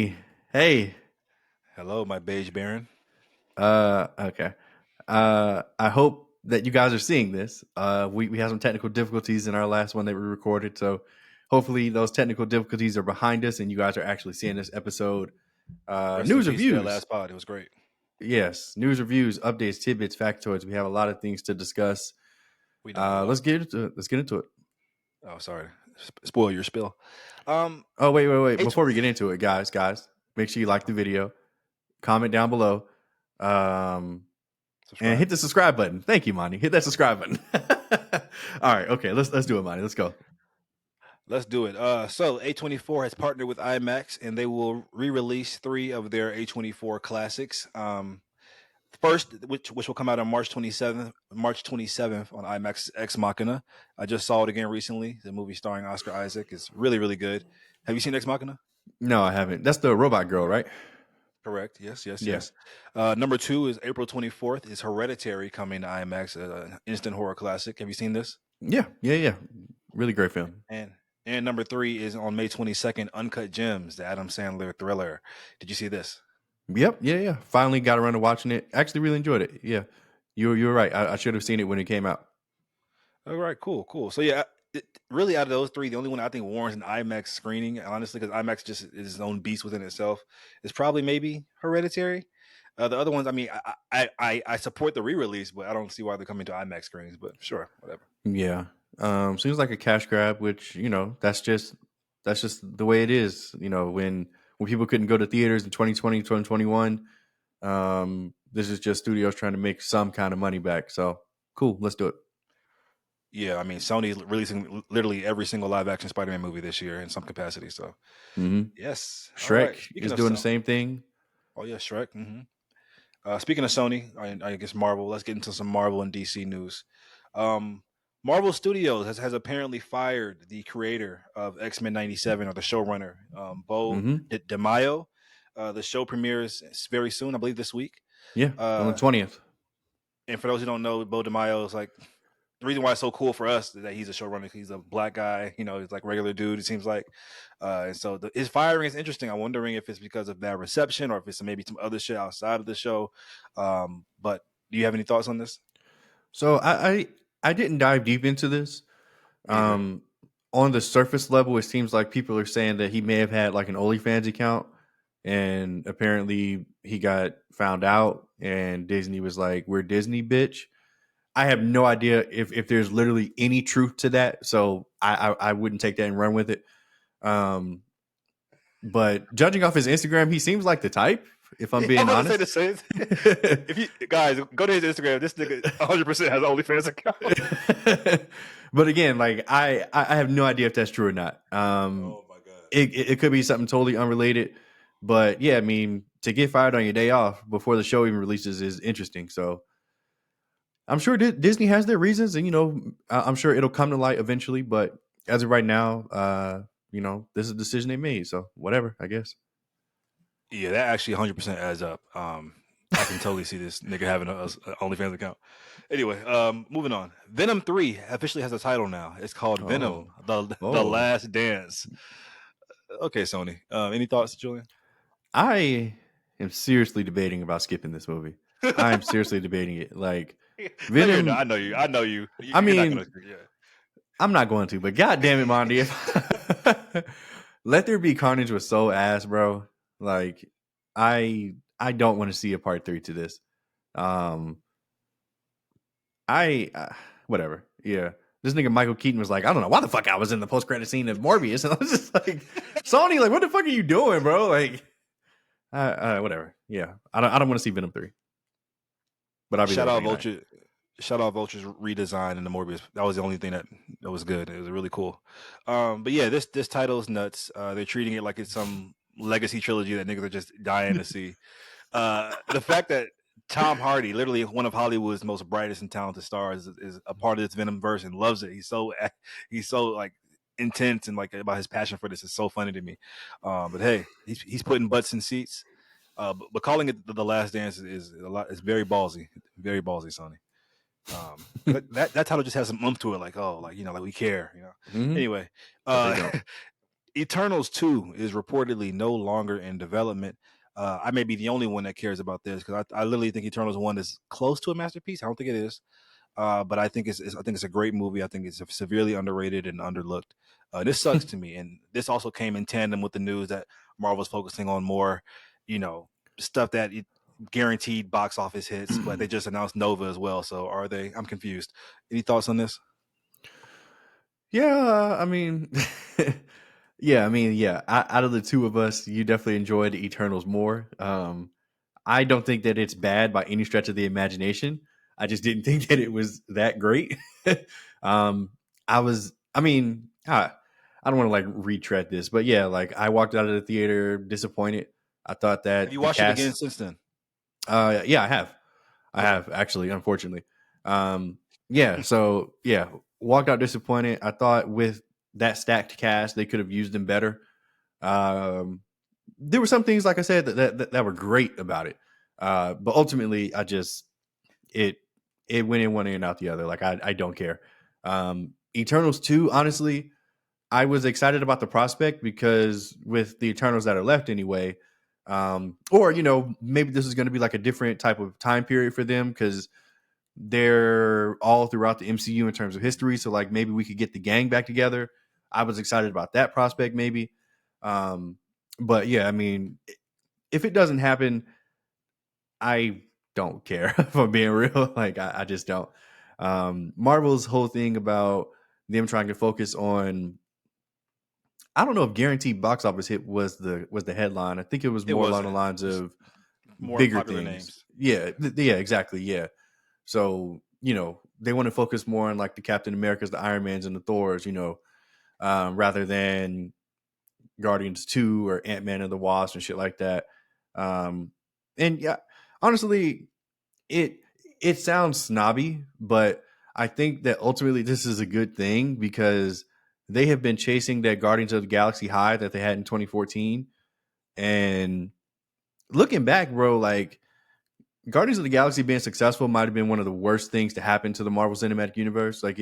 Hey. Hello, my beige baron. Okay. I hope that you guys are seeing this. We had some technical difficulties in our last one that we recorded, so hopefully those technical difficulties are behind us and you guys are actually seeing this episode. Rest in News peace to that reviews. last pod. It was great. Yes, news reviews, updates, tidbits, factoids. We have a lot of things to discuss. We know I love Let's it. get into it. Let's get into it. Oh, sorry. Spoil your spill. Um, Oh, wait. H- Before we get into it, guys, make sure you like the video, comment down below. Um, and subscribe. hit the subscribe button. Thank you, Monty. Hit that subscribe button. All right, okay, let's do it, Monty. Let's go. Let's do it. So A24 has partnered with IMAX, and they will re-release three of their A24 classics. First, which will come out on March 27th on IMAX Ex Machina. I just saw it again recently. The movie starring Oscar Isaac is really, really good. Have you seen Ex Machina? No, I haven't. That's the robot girl, right? Correct. Yes, yes, Yeah, yes. Number two is April 24th is Hereditary coming to IMAX, an instant horror classic. Have you seen this? yeah. Really great film. And and number three is on May 22nd, Uncut Gems, the Adam Sandler thriller. Did you see this? Yep, yeah. Finally got around to watching it. Actually, really enjoyed it. Yeah, you were right. I should have seen it when it came out. All right, cool, cool. So yeah, really out of those three, the only one I think warrants an IMAX screening, honestly, because IMAX just is its own beast within itself, is probably maybe Hereditary. The other ones, I mean, I support the re-release, but I don't see why they're coming to IMAX screenings. But sure, whatever. Yeah, seems like a cash grab, which that's just the way it is. When people couldn't go to theaters in 2020, 2021, this is just studios trying to make some kind of money back. So cool, let's do it. Yeah, I mean, Sony's releasing literally every single live action Spider-Man movie this year in some capacity. So, hmm yes. All right. Shrek Speaking is of doing the Sony, same thing. oh yeah, Shrek. Speaking of Sony, I guess Marvel. Let's get into some Marvel and DC news. Um, Marvel Studios has apparently fired the creator of X-Men '97, or the showrunner, Bo hmm DeMaio. The show premieres very soon, I believe this week. Yeah, on the Uh, 20th. and for those who don't know, Bo DeMaio is like the reason why it's so cool for us is that he's a showrunner. He's a black guy, he's like a regular dude. It seems like, and so his firing is interesting. I'm wondering if it's because of bad reception or if it's maybe some other shit outside of the show. But do you have any thoughts on this? So I didn't dive deep into this. Me either. Um, on the surface level, it seems like people are saying that he may have had like an OnlyFans account, and apparently he got found out, and Disney was like, "We're Disney, bitch." I have no idea if there's literally any truth to that, so I wouldn't take that and run with it. Um, but judging off his Instagram, he seems like the type. If I'm I'm being about to say the honest. same. If you guys go to his Instagram, this nigga 100% has an OnlyFans account. But again, like I have no idea if that's true or not. Oh my god. It could be something totally unrelated, but yeah, I mean, to get fired on your day off before the show even releases is interesting. So I'm sure Disney has their reasons, and I'm sure it'll come to light eventually. But as of right now, this is a decision they made. So whatever, I guess. Yeah, that actually 100% adds up. I can totally see this nigga having a OnlyFans account. Anyway, moving on. Venom 3 officially has a title now. It's called Venom: Oh, The oh, Last Dance. Okay, Sony. Any thoughts, Julian? I am seriously debating about skipping this movie. I am seriously debating it. Like No, you're not. I Venom. know you. I know you. I You're not gonna mean, agree. I'm not going to, but god damn it, Mondi. Let There Be Carnage was so ass, bro. Like, I don't want to see a part three to this. Um, I whatever. Yeah, this nigga Michael Keaton was like, I don't know why the fuck I was in the post credit scene of Morbius, and I was just like, Sony, like, what the fuck are you doing, bro? Like, whatever. Yeah, I don't want to see Venom 3, but I'll be there Shout to out reunite. Vulture. Shout out Vulture's redesign in the Morbius. That was the only thing that was good. It was really cool. But yeah, this title is nuts. They're treating it like it's some legacy trilogy that niggas are just dying to see. The fact that Tom Hardy, literally one of Hollywood's most brightest and talented stars, is a part of this Venom verse and loves it. He's so like intense and like about his passion for this is so funny to me. But hey, he's putting butts in seats. But calling it the Last Dance is a lot. It's very ballsy, Sony. That title just has some oomph to it, like, oh, like like we care. hmm Anyway, But they uh, don't. Eternals 2 is reportedly no longer in development. I may be the only one that cares about this because I literally think Eternals 1 is close to a masterpiece. I don't think it is. But I think I think it's a great movie. I think it's severely underrated and underlooked. This sucks to me, and this also came in tandem with the news that Marvel's focusing on more, you know, stuff that guaranteed box office hits. But they just announced Nova as well. So are they? I'm confused. Any thoughts on this? Yeah, I mean, yeah, I mean, yeah. Out of the two of us, you definitely enjoyed Eternals more. I don't think that it's bad by any stretch of the imagination. I just didn't think that it was that great. um, I mean, I don't want to like retread this, but yeah, like I walked out of the theater disappointed. I thought Have you that the watched it again cast, since then? yeah, I Okay. have actually, unfortunately. Um, yeah, so yeah, walked out disappointed. I thought with that stacked cast, they could have used them better. Um, there were some things, like I said, that were great about it. But ultimately, I just it it went in one ear and out the other. Like I don't care. Eternals 2, honestly, I was excited about the prospect because with the Eternals that are left anyway, or maybe this is going to be like a different type of time period for them because they're all throughout the MCU in terms of history. So like maybe we could get the gang back together. I was excited about that prospect maybe. Um, but yeah, I mean, if it doesn't happen, I don't care if I'm being real. Like I just don't. Marvel's whole thing about them trying to focus on, I don't know if guaranteed box office hit was the headline. I think it was It more along the wasn't. lines It's of more bigger popular things. names. Yeah, yeah, exactly. Yeah. So, they want to focus more on like the Captain Americas, the Iron Mans, and the Thors, rather than Guardians 2 or Ant Man and the Wasp and shit like that. Um, and yeah, honestly, it it sounds snobby, but I think that ultimately this is a good thing because they have been chasing that Guardians of the Galaxy high that they had in 2014. And looking back, bro, like Guardians of the Galaxy being successful might have been one of the worst things to happen to the Marvel Cinematic Universe. Like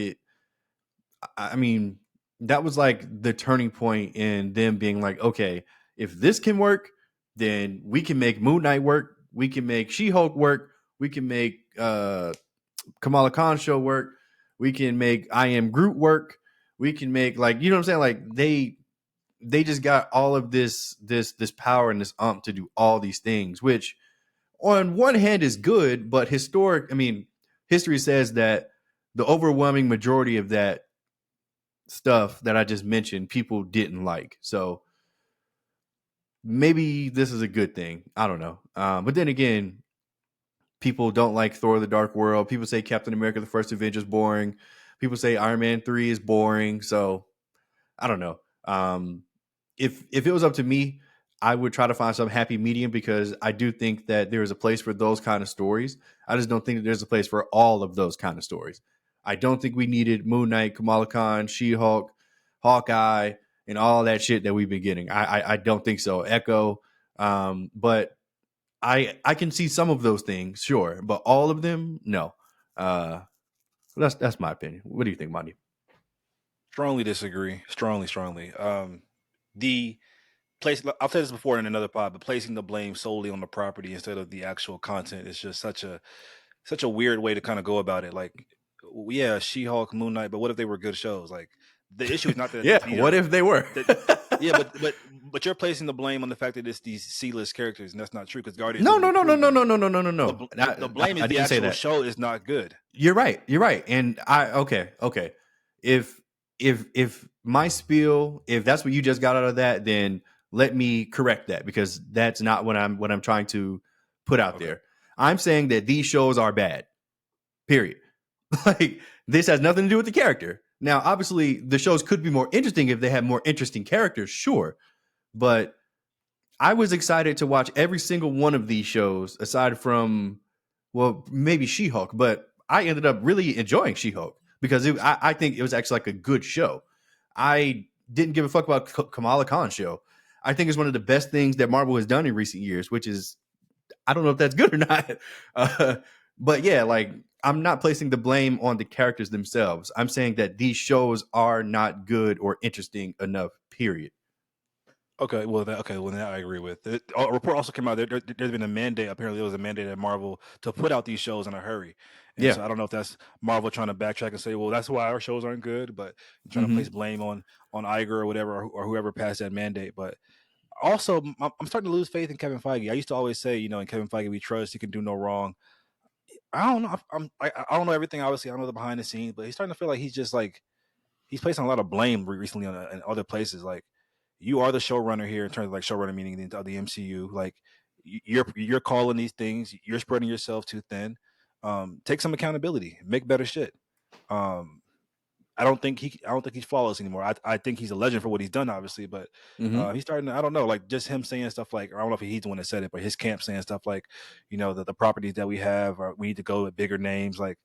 I mean, that was like the turning point in them being like, okay, if this can work, then we can make Moon Knight work. We can make She Hulk work. We can make Kamala Khan show work. We can make I Am Groot work. We can make, like, you know what I'm saying? Like they just got all of this power and this to do all these things, which on one hand is good, but history says that the overwhelming majority of that stuff that I just mentioned, people didn't like. So maybe this is a good thing. I don't know. But then again, people don't like Thor: The Dark World. People say Captain America: The First Avenger is boring. People say Iron Man 3 is boring. So I don't know. If it was up to me, I would try to find some happy medium because I do think that there is a place for those kind of stories. I just don't think that there's a place for all of those kind of stories. I don't think we needed Moon Knight, Kamala Khan, She Hulk, Hawkeye, and all that shit that we've been getting. I don't think so. Echo, but I can see some of those things, sure, but all of them, no. Uh, that's my opinion. What do you think, Monty? Strongly disagree. Strongly, strongly. The place, I've said this before in another pod, but placing the blame solely on the property instead of the actual content is just such a weird way to kind of go about it. Like, yeah, She-Hulk, Moon Knight, but what if they were good shows? Like, the issue is not that Yeah, these what are if they were? that. Yeah, but you're placing the blame on the fact that it's these C-list characters, and that's not true because Guardians No, didn't no, no, no, improve no, them. no, no, no, no, no, The no. the blame is I the didn't say actual that. show is not good. You're right. You're right. And okay. If if my spiel, if that's what you just got out of that, then let me correct that because that's not what I'm trying to put out Okay. there. I'm saying that these shows are bad. Period. Like this has nothing to do with the character. Now, obviously, the shows could be more interesting if they had more interesting characters, sure. But I was excited to watch every single one of these shows, aside from, well, maybe She Hulk, but I ended up really enjoying She Hulk because I think it was actually like a good show. I didn't give a fuck about Kamala Khan's show. I think it's one of the best things that Marvel has done in recent years, which is, I don't know if that's good or not. Uh, but yeah, like I'm not placing the blame on the characters themselves. I'm saying that these shows are not good or interesting enough, period. Okay, well, that I agree with. A report also came out. There's been a mandate. Apparently, there was a mandate at Marvel to put out these shows in a hurry, and Yeah. so I don't know if that's Marvel trying to backtrack and say, "Well, that's why our shows aren't good," but trying to place Hmm. blame on Iger or whatever or whoever passed that mandate. But also, I'm starting to lose faith in Kevin Feige. I used to always say, in Kevin Feige we trust. He can do no wrong. I don't know. I don't know everything. Obviously, I don't know the behind the scenes, but he's starting to feel like he's just like he's placing a lot of blame recently on in other places. Like you are the showrunner here in terms of like showrunner meaning the MCU. Like you're calling these things. You're spreading yourself too thin. Take some accountability. Make better shit. Um, I don't think he's flawless anymore. I think he's a legend for what he's done, obviously, but Hmm. he's starting to, I don't know, like just him saying stuff like, I don't know if he's the one that said it, but his camp saying stuff like, the properties that we have, or we need to go with bigger names. Like,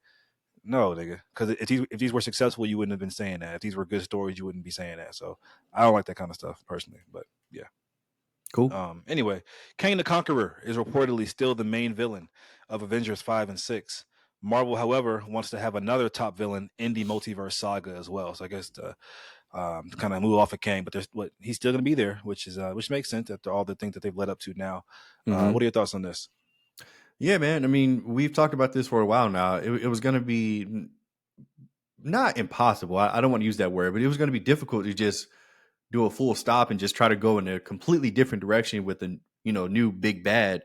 no, nigga, because if these were successful, you wouldn't have been saying that. If these were good stories, you wouldn't be saying that. So I don't like that kind of stuff personally, but yeah. Cool. Anyway, Kang the Conqueror is reportedly still the main villain of Avengers 5 and 6. Marvel, however, wants to have another top villain in the multiverse saga as well. So I guess to kind of move off of Kang, but he's still going to be there, which makes sense after all the things that they've led up to now. What Hmm. are your thoughts on this? Yeah, man. I mean, we've talked about this for a while now. It was going to be not impossible. I don't want to use that word, but it was going to be difficult to just do a full stop and just try to go in a completely different direction with a new big bad,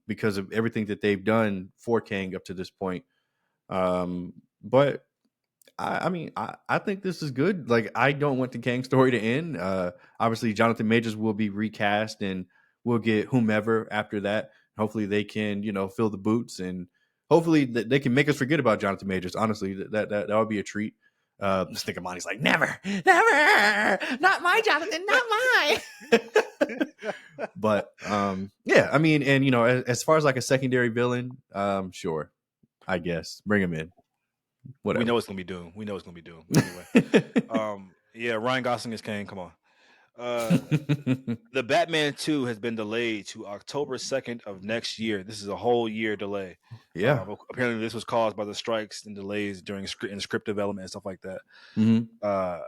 because of everything that they've done for Kang up to this point. But I mean, I think this is good. Like, I don't want the Kang story to end. Obviously, Jonathan Majors will be recast, and we'll get whomever after that. Hopefully, they can fill the boots, and hopefully they can make us forget about Jonathan Majors. Honestly, that would be a treat. This nigga Monty's like, never, never, not my Jonathan, not mine. But yeah, I mean, and as far as like a secondary villain, sure, I guess bring him in, We whatever. know it's going to be Doom. We know it's going to be Doom. But anyway, yeah, Ryan Gosling is Kang. Come on. Uh, the Batman 2 has been delayed to October 2nd of next year. This is a whole year delay. Yeah. Apparently, this was caused by the strikes and delays during script development and stuff like that. Hmm. Uh,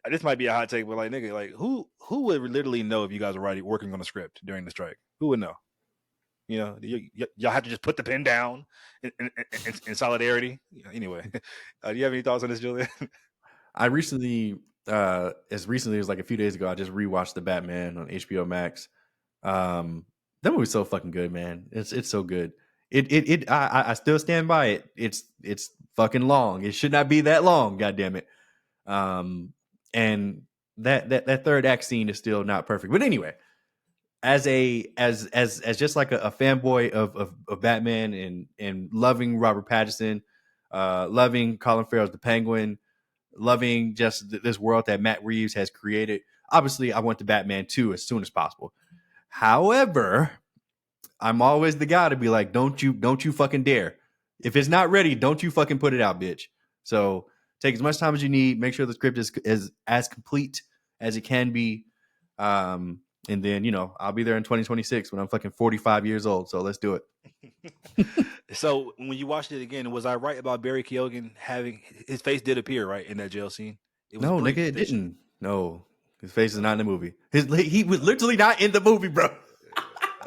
this might be a hot take, but like, nigga, like who would literally know if you guys were working on a script during the strike? Who would know? Y'all have to just put the pen down in solidarity. Anyway, do you have any thoughts on this, Julian? I recently, as recently as like a few days ago, I just rewatched the Batman on HBO Max. That movie's so fucking good, man. It's so good. I still stand by it. It's fucking long. It should not be that long. God damn it. And that third act scene is still not perfect. But anyway, as just like a fanboy of Batman, and loving Robert Pattinson, loving Colin Farrell's the Penguin, loving just this world that Matt Reeves has created. Obviously, I want the Batman 2 as soon as possible. However, I'm always the guy to be like, don't you fucking dare. If it's not ready, don't you fucking put it out, bitch. So take as much time as you need. Make sure the script is as complete as it can be. And then, I'll be there in 2026 when I'm fucking 45 years old. So let's do it. So when you watched it again, was I right about Barry Keoghan having his face did appear right in that jail scene? It was No, nigga, brief, but it they didn't. No, his face is not in the okay. movie. He was literally not in the movie, bro.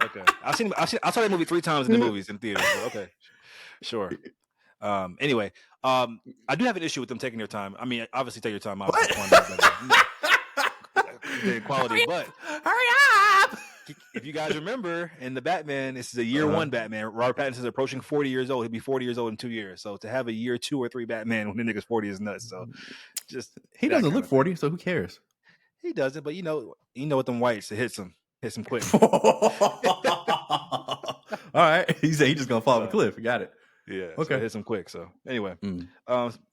Okay, I saw that movie 3 times in the movies in theaters. So okay, sure. Anyway, I do have an issue with them taking their time. I mean, obviously, take your time. Obviously, What? quantity is better than quality. But Hurry up! if you guys remember, in the Batman, this is a year Uh-huh. one Batman. Robert Pattinson is approaching 40 years old. He'll be 40 years old in 2 years. So to have a year 2 or 3 Batman when the nigga's 40 is nuts. So just He that doesn't kind look of thing. 40, so who cares? He does it, but with them whites, it hits him quick. All right. He said he's just gonna fall off a So cliff. Got it. yeah, so it Okay. hits him quick. So anyway, Mm.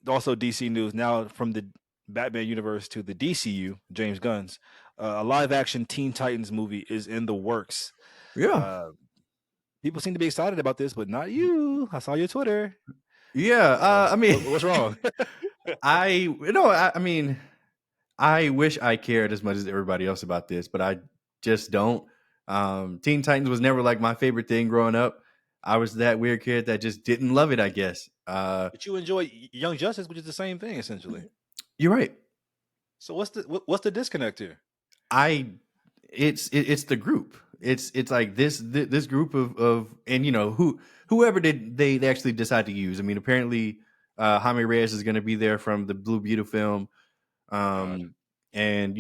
also DC news now from the Batman universe to the DCU. James Gunn's a live action Teen Titans movie is in the works. Yeah. Uh, People seem to be excited about this, but not you. I saw your Twitter. Yeah. I mean, What's wrong? I mean, I wish I cared as much as everybody else about this, but I just don't. Teen Titans was never like my favorite thing growing up. I was that weird kid that just didn't love it, I guess. But you enjoy Young Justice, which is the same thing essentially. You're right. So what's the disconnect here? I it's the group. It's like this group of and whoever did they actually decide to use. I mean, apparently Jaime Reyes is going to be there from the Blue Beetle film, God. and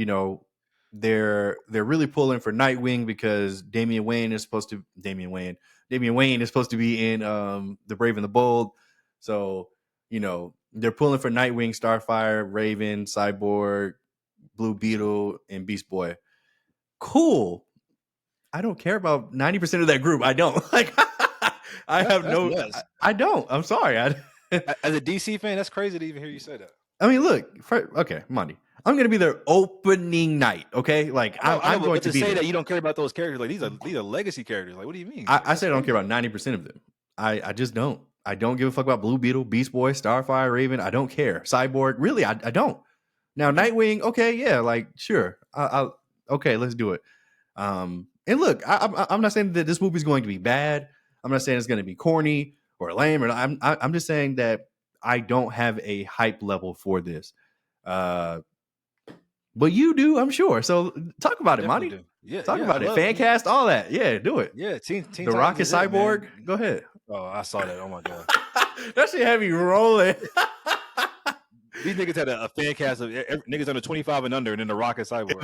they're really pulling for Nightwing because Damian Wayne is supposed to be in the Brave and the Bold, so they're pulling for Nightwing, Starfire, Raven, Cyborg, Blue Beetle, and Beast Boy. Cool. I don't care about 90% of that group. I don't like. I have That's no. nuts. I don't. I'm sorry. As a DC fan, that's crazy to even hear you say that. I mean, look. Okay, Monty. I'm gonna be there opening night. Okay, like I know, I'm going but to to be say there. that you don't care about those characters, like these are legacy characters. Like, what do you mean? I That's said I don't care crazy. about 90% of them. I just don't. I don't give a fuck about Blue Beetle, Beast Boy, Starfire, Raven. I don't care. Cyborg. Really, I don't. Now Nightwing. Okay, yeah, like sure. Okay, let's do it. And look, I'm not saying that this movie is going to be bad. I'm not saying it's going to be corny or lame. Or I'm just saying that I don't have a hype level for this. Uh, but you do, I'm sure. So talk I about it, definitely Monty. do. Yeah, Talk yeah. about it. Fan cast, all that. Yeah, do it. Yeah. Teen The Titans Rocket is it, Cyborg. man. Go ahead. Oh, I saw that. Oh my god. That shit have you rolling. These niggas had a fan cast of niggas under 25 and under, and then the Rocket Cyborg.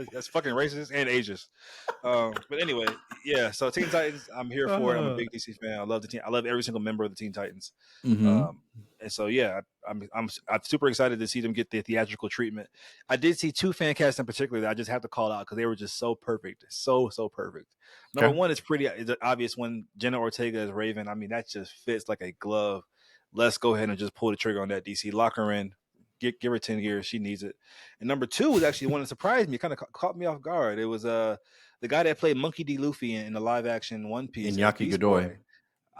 Okay, that's fucking racist and ageist. But anyway, yeah. So Teen Titans, I'm here for it. I'm a big DC fan. I love the team. I love every single member of the Teen Titans. Mm-hmm. And so yeah, I'm super excited to see them get the theatrical treatment. I did see two fan casts in particular that I just have to call out because they were just so perfect, so perfect. Number Okay. one is pretty is obvious when Jenna Ortega is Raven. I mean that just fits like a glove. Let's go ahead and just pull the trigger on that DC. Lock her in. Give her 10 years. She needs it. And number two was actually one that surprised me, kind of caught me off guard. It was the guy that played Monkey D. Luffy in the live action One Piece as Iñaki Beast Godoy. Boy.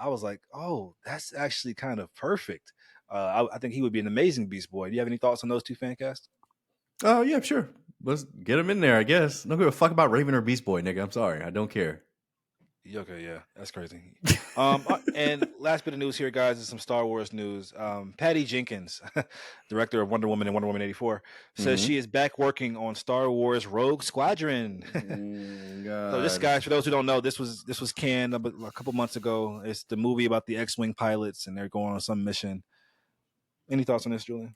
I was like, oh, that's actually kind of perfect. I think he would be an amazing Beast Boy. Do you have any thoughts on those two fan casts? Oh yeah, sure. Let's get him in there. I guess. Don't give a fuck about Raven or Beast Boy, nigga. I'm sorry. I don't care. Okay, yeah, that's crazy. And last bit of news here, guys, is some Star Wars news. Patty Jenkins, director of Wonder Woman and Wonder Woman 84, says she is back working on Star Wars Rogue Squadron. So this, God. guys, for those who don't know, this was canned a couple months ago. It's the movie about the X-wing pilots, and they're going on some mission. Any thoughts on this, Julian?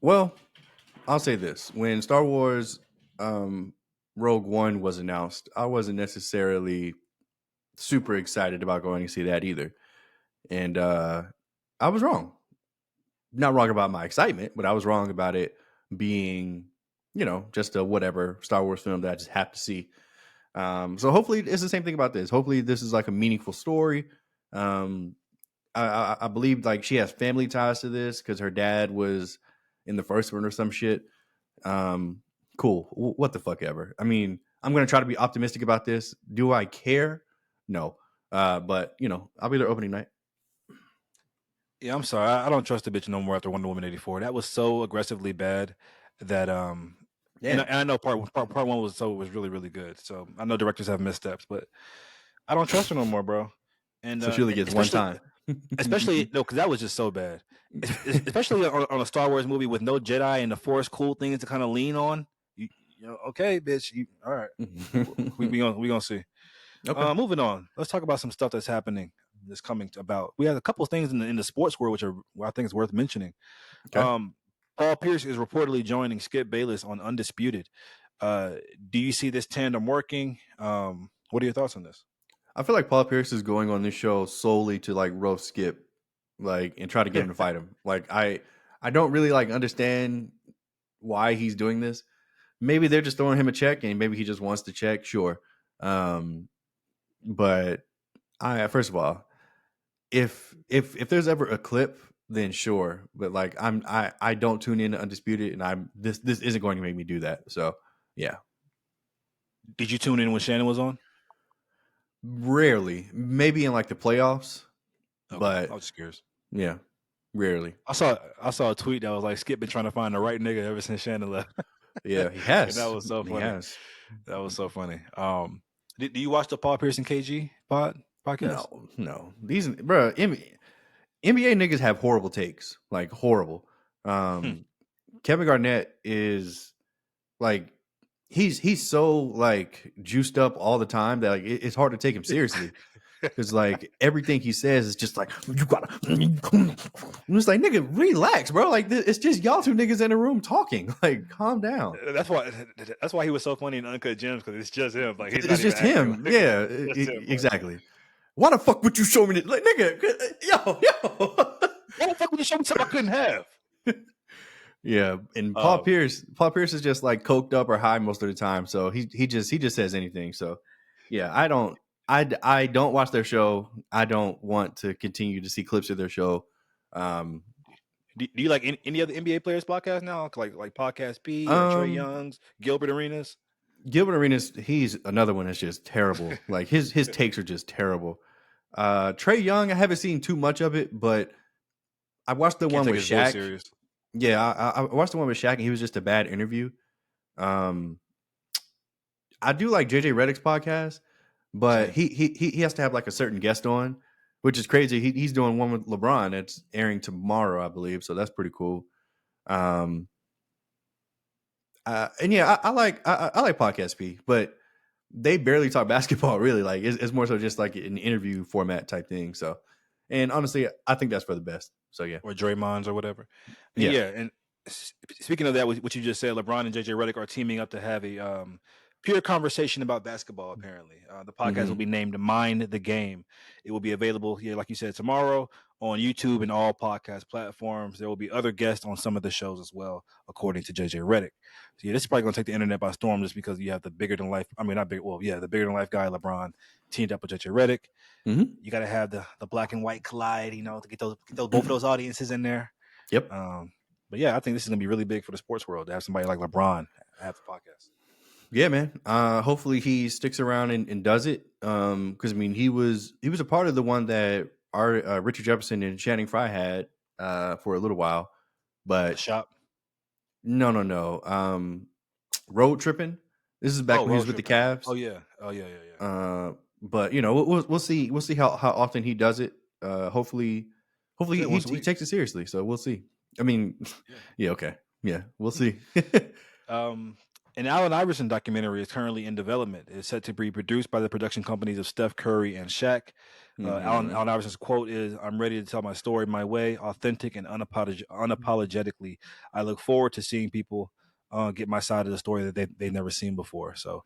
Well, I'll say this: when Star Wars Rogue One was announced, I wasn't necessarily super excited about going to see that either, and I was wrong. Not wrong about my excitement, but I was wrong about it being, just a whatever Star Wars film that I just have to see. So hopefully it's the same thing about this. Hopefully this is like a meaningful story. Um, I believe like she has family ties to this because her dad was in the first one or some shit. Cool. What the fuck ever. I mean, I'm gonna try to be optimistic about this. Do I care? No. But I'll be there opening night. Yeah, I'm sorry. I don't trust the bitch no more after Wonder Woman 84. That was so aggressively bad that and Damn. I know part one was really really good. So I know directors have missteps, but I don't trust her no more, bro. And So she only gets one especially time. no, because that was just so bad. Especially on a Star Wars movie with no Jedi and the Force cool things to kind of lean on. Okay, bitch. All right, we gonna see. Okay. Moving on. Let's talk about some stuff that's happening. That's coming about. We have a couple of things in the sports world which I think is worth mentioning. Okay. Um, Paul Pierce is reportedly joining Skip Bayless on Undisputed. Do you see this tandem working? What are your thoughts on this? I feel like Paul Pierce is going on this show solely to like roast Skip, like, and try to get him to fight him. Like I don't really like understand why he's doing this. Maybe they're just throwing him a check, and maybe he just wants to check. Sure, but I first of all, if there's ever a clip, then sure. But like I don't tune in to Undisputed, and this isn't going to make me do that. So yeah, Did you tune in when Shannon was on? rarely, maybe in like the playoffs, Okay, but I was just curious. yeah, rarely. I saw a tweet that was like Skip been trying to find the right nigga ever since Shannon left, Yeah, he and that has. was so He funny. has. That was so funny. Do you watch the Paul Pierce and KG podcast? No. These bro, NBA niggas have horrible takes, like horrible. Hmm. Kevin Garnett is. like he's so like juiced up all the time that like it's hard to take him seriously. Because like everything he says is just like you gotta. It's like nigga, relax, bro. Like it's just y'all two niggas in a room talking. Like calm down. That's why he was so funny in Uncut Gems, because it's just him. Like he's not It's even just acting. him. Like, Yeah, just him. Like, exactly. Why the fuck would you show me this? Like nigga, yo. why the fuck would you show me something I couldn't have? Yeah, and Um, Paul Pierce is just like coked up or high most of the time, so he just says anything. So yeah, I don't watch their show. I don't want to continue to see clips of their show. Um, do you like any other NBA players podcast now? Like Podcast P or Trey um, Young's, Gilbert Arenas? Gilbert Arenas, he's another one that's just terrible. Like his takes are just terrible. Trey Young, I haven't seen too much of it, but I watched the Can't one take with his voice Shaq. serious. Yeah, I watched the one with Shaq, and he was just a bad interview. Um, I do like JJ Redick's podcast, but Same. he has to have like a certain guest on, which is crazy. He's doing one with LeBron that's airing tomorrow, I believe. So that's pretty cool. Um, and yeah, I like Podcast P, but they barely talk basketball. Really, like it's more so just like an interview format type thing. So, and honestly, I think that's for the best. So yeah, Or Draymond's or whatever. And yeah. yeah, and speaking of that, what you just said, LeBron and JJ Redick are teaming up to have a pure conversation about basketball. Apparently, the podcast will Mm-hmm. be named "Mind the Game." It will be available here, like you said, tomorrow on YouTube and all podcast platforms. There will be other guests on some of the shows as well, according to JJ Redick. So yeah, this is probably going to take the internet by storm, just because you have the bigger than life. I mean, not big. Well, yeah, the bigger than life guy LeBron teamed up with JJ Redick. Mm-hmm. You got to have the black and white collide, to get those both of those audiences in there. Yep. But yeah, I think this is gonna be really big for the sports world to have somebody like LeBron have the podcast. Yeah, man. Hopefully he sticks around and does it. Because I mean, he was a part of the one that our Richard Jefferson and Channing Frye had for a little while, The but shop. no, no, no. Road tripping. This is back Oh, when he road was with the tripping. Cavs. Oh yeah. Oh yeah. Yeah. Yeah. But you know, we'll see. We'll see how often he does it. Hopefully Say once a he week. takes it seriously. So we'll see. I mean, Yeah. yeah, okay, yeah, we'll see. Um, an Allen Iverson documentary is currently in development. It's set to be produced by the production companies of Steph Curry and Shaq. Mm-hmm. Allen Iverson's quote is, "I'm ready to tell my story my way, authentic and unapologetically. I look forward to seeing people get my side of the story that they've never seen before." So,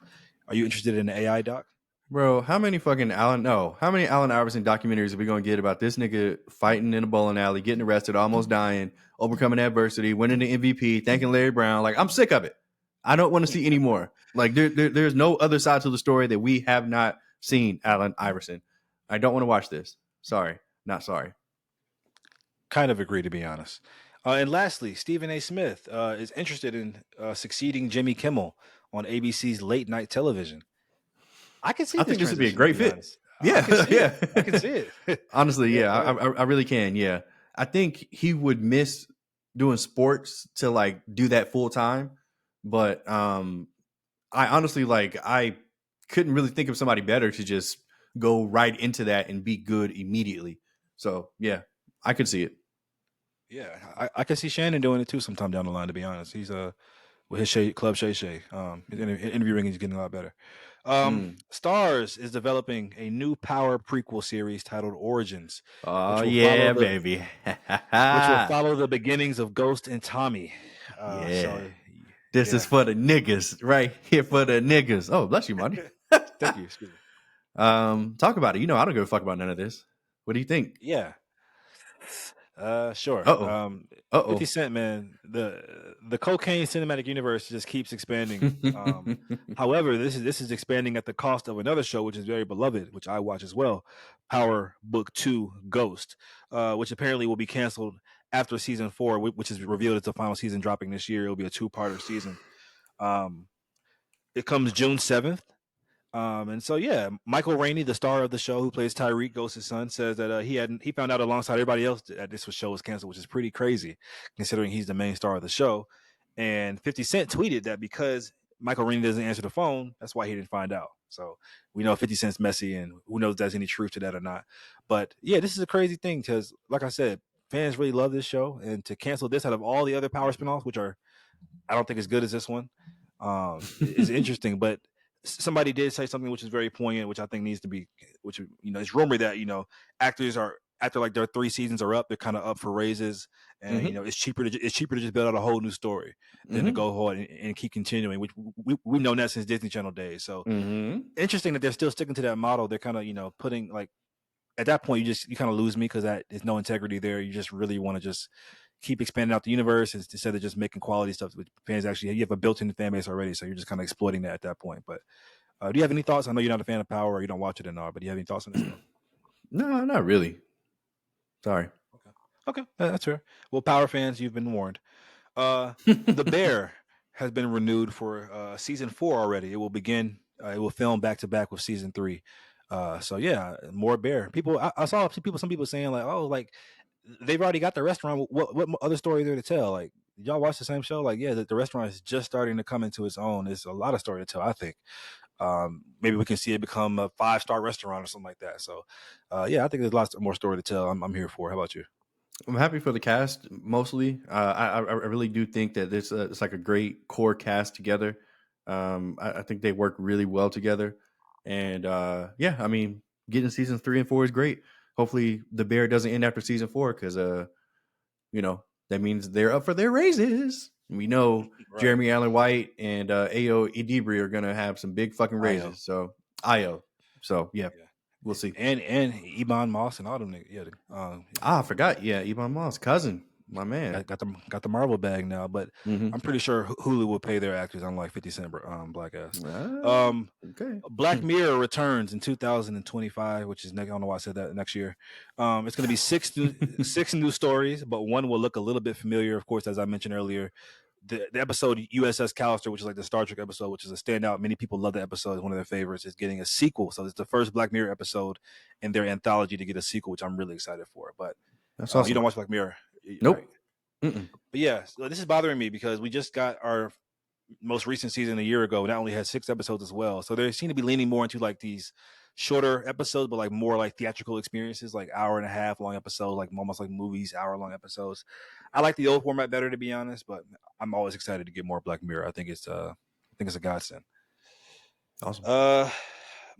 are you interested in the AI doc? Bro, how many fucking Allen? No, how many Allen Iverson documentaries are we gonna get about this nigga fighting in a bowling alley, getting arrested, almost dying, overcoming adversity, winning the MVP, thanking Larry Brown? Like, I'm sick of it. I don't want to see any more. Like, there's no other side to the story that we have not seen. Allen Iverson, I don't want to watch this. Sorry, not sorry. Kind of agree, to be honest. And lastly, Stephen A. Smith is interested in succeeding Jimmy Kimmel on ABC's late night television. I can see I this think this would be a transition, to great be fit. honest. I can Yeah, see it. yeah. I can see it. Honestly, Yeah, yeah, go ahead. I really can. Yeah, I think he would miss doing sports to like do that full time, but I honestly like I couldn't really think of somebody better to just go right into that and be good immediately. So yeah, I could see it. Yeah, I can see Shannon doing it too sometime down the line, to be honest. He's with his Club Shay Shay. His interviewing is getting a lot better. Mm. Stars is developing a new Power prequel series titled Origins, Oh which will follow yeah, the baby. beginnings of Ghost and Tommy. Yeah, So this is yeah. for the niggas right here for the niggas. Oh, bless you, money. Thank you. Excuse me. Talk about it. You know, I don't give a fuck about none of this. What do you think? Yeah. Sure. Uh oh. Uh 50 oh. Cent, man, the cocaine cinematic universe just keeps expanding. However, this is expanding at the cost of another show which is very beloved, which I watch as well, Power Book 2 Ghost, which apparently will be canceled after season 4, which is revealed as the final season dropping this year. It'll be a two-parter season. Um, it comes June 7th. And so yeah, Michael Rainey, the star of the show, who plays Tyreek, Ghost's son, says that he found out alongside everybody else that this show was canceled, which is pretty crazy considering he's the main star of the show. And 50 Cent tweeted that because Michael Rainey doesn't answer the phone, that's why he didn't find out. So we know 50 Cent's messy, and who knows if there's any truth to that or not. But yeah, this is a crazy thing because, like I said, fans really love this show, and to cancel this out of all the other Power spinoffs, which are I don't think as good as this one, is interesting. But somebody did say something which is very poignant, which I think needs to be, which it's rumored that actors are after like their 3 seasons are up, they're kind of up for raises, and Mm-hmm. it's cheaper to just build out a whole new story than to Mm-hmm. go ahead and keep continuing. Which we've known that since Disney Channel days. So Mm-hmm. interesting that they're still sticking to that model. They're kind of putting like at that point you kind of lose me because that there's no integrity there. You just really want to just keep expanding out the universe instead of just making quality stuff with fans. Actually, you have a built-in fan base already, so you're just kind of exploiting that at that point. But do you have any thoughts? I know you're not a fan of Power, or you don't watch it and all, but do you have any thoughts on this stuff? No, not really. Sorry. Okay, okay, that's fair. Well, Power fans, you've been warned. The Bear has been renewed for season 4 already. It will begin. It will film back to back with season 3. So yeah, more Bear. People, I saw some people saying like, oh, like they've already got the restaurant. What other story is there to tell? Like, did y'all watch the same show? Like, yeah, the restaurant is just starting to come into its own. There's a lot of story to tell. I think maybe we can see it become a 5-star restaurant or something like that. So, yeah, I think there's lots more story to tell. I'm here for. How about you? I'm happy for the cast mostly. I really do think that this it's like a great core cast together. I think they work really well together, and yeah, I mean, getting seasons 3 and 4 is great. Hopefully, the bear doesn't end after season 4 because that means they're up for their raises. We know Right. Jeremy Allen White and Ao Idibri are gonna have some big fucking Io. raises. So Io, so yeah, Yeah. we'll see. And Ebon Moss and all them niggas. Yeah, I forgot. Yeah, Ebon Moss, cousin, my man. got the Marvel bag now, but I'm Mm-hmm. pretty sure Hulu will pay their actors, unlike 50 Cent Black Ass. Uh, Um, okay. Black Mirror returns in 2025, which is next. I don't know why I said that next year. It's going to be six new stories, but one will look a little bit familiar. Of course, as I mentioned earlier, the episode USS Callister, which is like the Star Trek episode, which is a standout. Many people love the episode. It's one of their favorites. Is getting a sequel, so it's the first Black Mirror episode in their anthology to get a sequel, which I'm really excited for. But That's you awesome. don't watch Black Mirror, right? Nope. Mm-mm. But yeah, so this is bothering me because we just got our most recent season a year ago. That only had 6 episodes as well. So they seem to be leaning more into like these shorter episodes, but like more like theatrical experiences, like hour and a half long episodes, like almost like movies, hour long episodes. I like the old format better, to be honest, but I'm always excited to get more Black Mirror. I think it's a godsend. Awesome. Uh,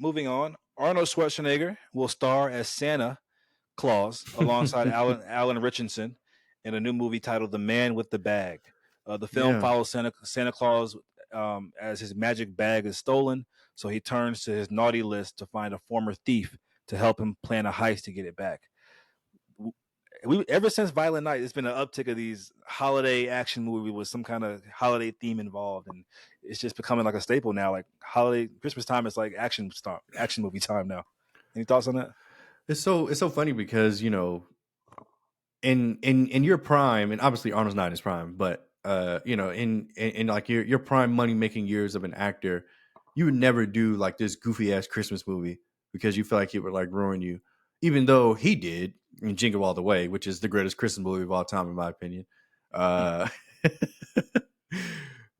Moving on, Arnold Schwarzenegger will star as Santa Claus alongside Alan Richardson in a new movie titled The Man with the Bag. The film Yeah, follows Santa Claus as his magic bag is stolen, so he turns to his naughty list to find a former thief to help him plan a heist to get it back. We ever since Violent Night, it's been an uptick of these holiday action movie with some kind of holiday theme involved, and it's just becoming like a staple now. Like holiday Christmas time is like action movie time now. Any thoughts on that? it's so funny because in your prime, and obviously Arnold's not in his prime, but in like your prime money making years of an actor, you would never do like this goofy ass Christmas movie because you feel like it would like ruin you. Even though he did in Jingle All the Way, which is the greatest Christmas movie of all time in my opinion. Uh,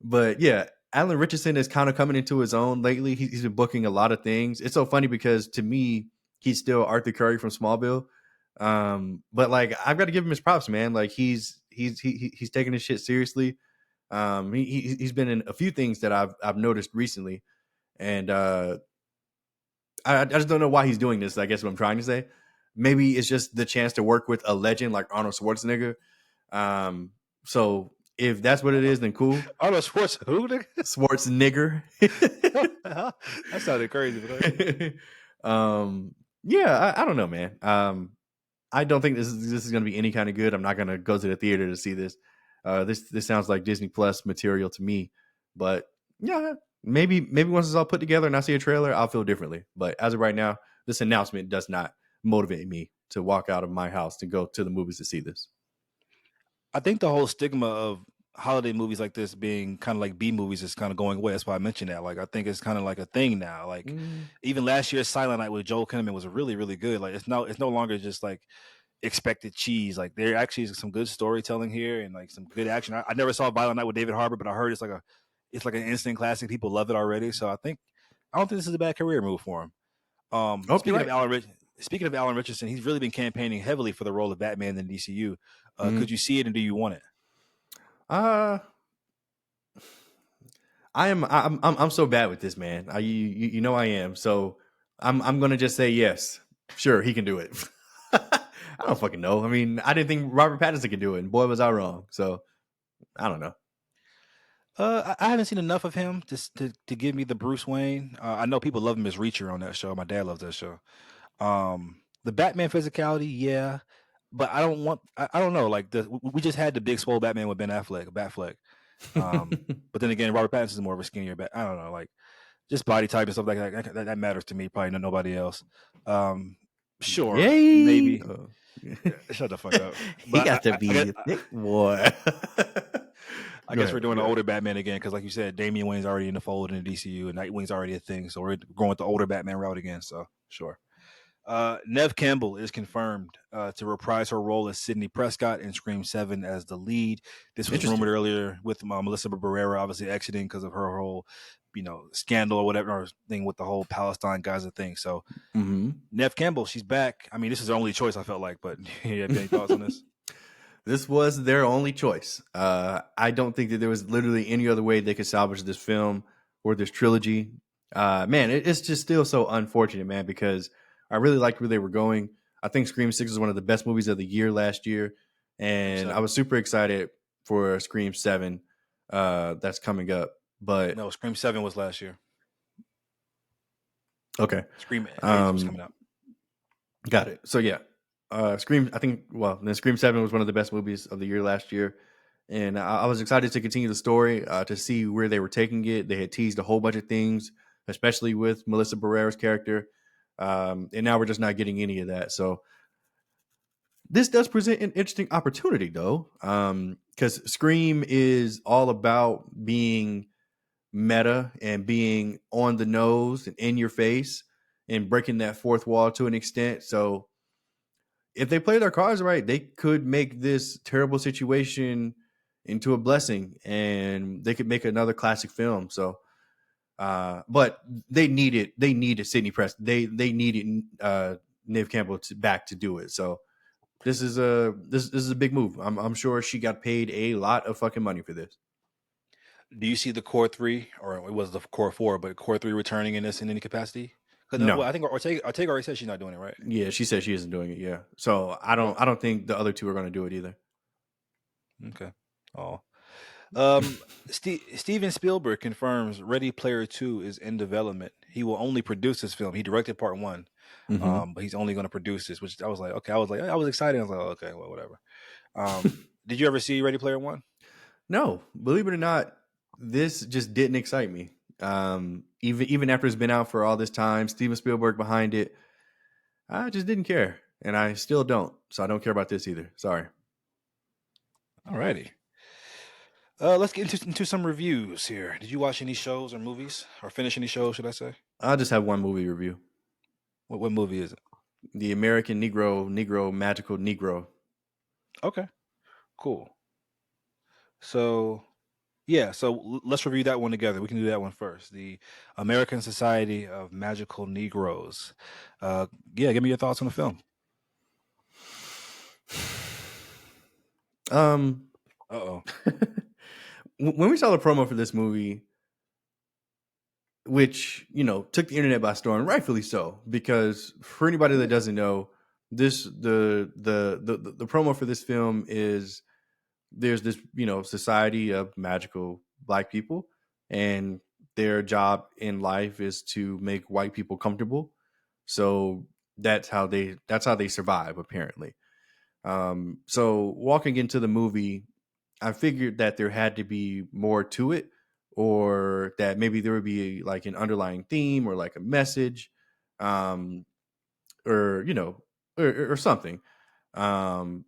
but yeah, Alan Richardson is kind of coming into his own lately. He's been booking a lot of things. It's so funny because to me, he's still Arthur Curry from Smallville. But like I've got to give him his props, man. Like he's taking his shit seriously. He's been in a few things that I've noticed recently, and I just don't know why he's doing this. I guess what I'm trying to say. Maybe it's just the chance to work with a legend like Arnold Schwarzenegger. Um, so if that's what it is, then cool. Arnold Schwarzenegger. Schwarzenegger. That sounded crazy. But Yeah, I don't know, man. I don't think this is going to be any kind of good. I'm not going to go to the theater to see this. This sounds like Disney Plus material to me. But yeah, maybe once it's all put together and I see a trailer, I'll feel differently. But as of right now, this announcement does not motivate me to walk out of my house to go to the movies to see this. I think the whole stigma of holiday movies like this being kind of like B movies is kind of going away. That's why I mentioned that. Like, I think it's kind of like a thing now. Like, Mm, even last year's Silent Night with Joel Kinnaman was really, really good. Like, it's no longer just like expected cheese. Like, there actually is some good storytelling here and like some good action. I never saw Violent Night with David Harbour, but I heard it's like an instant classic. People love it already. So I don't think this is a bad career move for him. I hope you're right. Speaking of Alan Richardson, he's really been campaigning heavily for the role of Batman in DCU. Could Mm. you see it and do you want it? Uh, I'm so bad with this, man. You know I am. So I'm gonna just say yes. Sure, he can do it. I don't fucking know. I mean, I didn't think Robert Pattinson could do it, and boy was I wrong. So I don't know. I haven't seen enough of him to give me the Bruce Wayne. I know people love him as Reacher on that show. My dad loves that show. The Batman physicality, yeah, but I don't want. I don't know. Like we just had the big swole Batman with Ben Affleck, Batfleck. But then again, Robert Pattinson is more of a skinnier bat. I don't know. Like just body type and stuff like that. That matters to me. Probably nobody else. Um, sure, Yay! maybe. Oh. Shut the fuck up. He But got to I guess be a thick boy. I Go guess we're ahead. doing the Go ahead. older Batman again because, like you said, Damian Wayne's already in the fold in the DCU, and Nightwing's already a thing. So we're going with the older Batman route again. So sure. Nev Campbell is confirmed to reprise her role as Sidney Prescott in Scream 7 as the lead. This was rumored Interesting. earlier with Melissa Barrera obviously exiting because of her whole, scandal or whatever or thing with the whole Palestine Gaza thing. So Mm-hmm. Nev Campbell, she's back. I mean, this is her only choice. I felt like, but you have any thoughts on this? This was their only choice. I don't think that there was literally any other way they could salvage this film or this trilogy. Man, it's just still so unfortunate, man, because I really liked where they were going. I think Scream 6 is one of the best movies of the year last year. Scream And I 7. was super excited for Scream 7 that's coming up. But No, Scream 7 was last year. okay. Scream 8 is what's Um, coming out. got it. So yeah, Scream. I think. Well, then Scream 7 was one of the best movies of the year last year, and I was excited to continue the story to see where they were taking it. They had teased a whole bunch of things, especially with Melissa Barrera's character, and now we're just not getting any of that. So this does present an interesting opportunity, though, because Scream is all about being meta and being on the nose and in your face and breaking that fourth wall to an extent. So if they play their cards right, they could make this terrible situation into a blessing, and they could make another classic film. So, but they needed Sidney Preston. They needed Neve Campbell back to do it. So this is a big move. I'm sure she got paid a lot of fucking money for this. Do you see the core three, or it was the core four, but core three returning in this in any capacity? Because No, I think Ortega already said she's not doing it, right? yeah, she said she isn't doing it. Yeah, so Well, I don't think the other two are going to do it either. okay. Oh, um, Steven Spielberg confirms Ready Player Two is in development. He will only produce this film. He directed part one, Mm-hmm. but he's only going to produce this. Which I was like, okay. I was excited. I was like, oh, okay, well, whatever. Did you ever see Ready Player One? No, believe it or not, this just didn't excite me. Even after it's been out for all this time, Steven Spielberg behind it, I just didn't care, and I still don't. So I don't care about this either. Sorry. Alrighty. Let's get into some reviews here. Did you watch any shows or movies, or finish any shows? Should I say? I'll just have one movie review: What movie is it? The American Negro Magical Negro. Okay, cool. So yeah, so let's review that one together. We can do that one first. The American Society of Magical Negroes. Yeah, give me your thoughts on the film. Um, Uh oh. when we saw the promo for this movie, which took the internet by storm, rightfully so, because for anybody that doesn't know, this the promo for this film is there's this society of magical black people, and their job in life is to make white people comfortable. So that's how they survive, apparently. So walking into the movie, I figured that there had to be more to it, or that maybe there would be like an underlying theme or like a message, um, or or something. Um,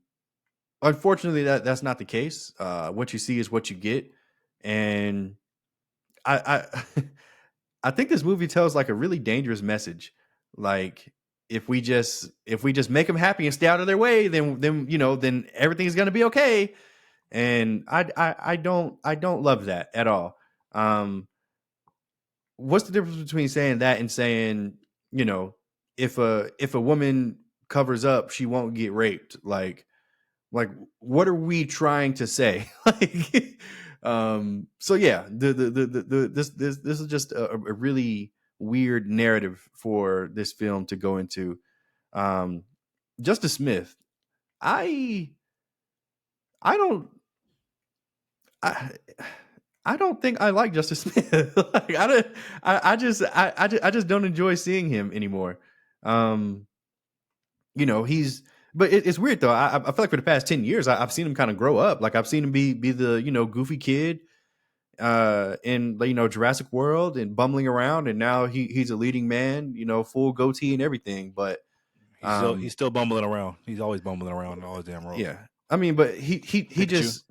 Unfortunately, that's not the case. What you see is what you get, and I I think this movie tells like a really dangerous message. Like if we just make them happy and stay out of their way, then everything's gonna be okay. And I don't love that at all. Um, what's the difference between saying that and saying you know if a woman covers up, she won't get raped? Like what are we trying to say? like So yeah, this is just a really weird narrative for this film to go into. Um, Justice Smith, I I don't I I don't think I like Justice Smith. Like I don't I just don't enjoy seeing him anymore. Um, he's but it's weird though. I feel like for the past 10 years, I've seen him kind of grow up. Like I've seen him be the goofy kid in Jurassic World and bumbling around, and now he's a leading man. Full goatee and everything. But He's um, still bumbling around. He's always bumbling around in all his damn roles. yeah, I mean, but he Pikachu. just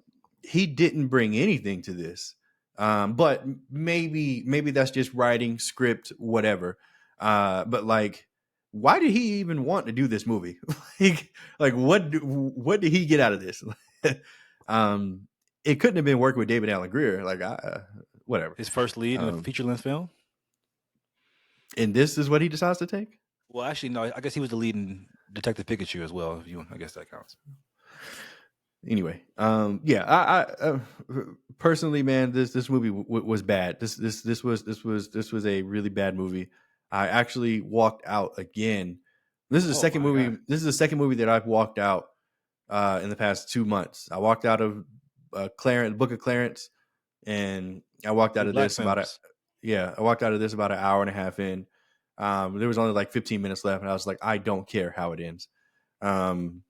he didn't bring anything to this. But maybe that's just writing script, whatever. But like, why did he even want to do this movie? like what did he get out of this? um, it couldn't have been working with David Allen Greer. Like, whatever. His first lead in a Um, feature length film. and this is what he decides to take. Well, actually, no. I guess he was the lead in Detective Pikachu as well. I guess that counts. Anyway, yeah, personally, man, this movie was bad. This was a really bad movie. I actually walked out again. This is the Oh second my god. movie. This is the second movie that I've walked out in the past 2 months. I walked out of Clarence, Book of Clarence, and I walked Two out of black this about a films. yeah. I walked out of this about an hour and a half in. There was only like 15 minutes left, and I was like, I don't care how it ends. Um,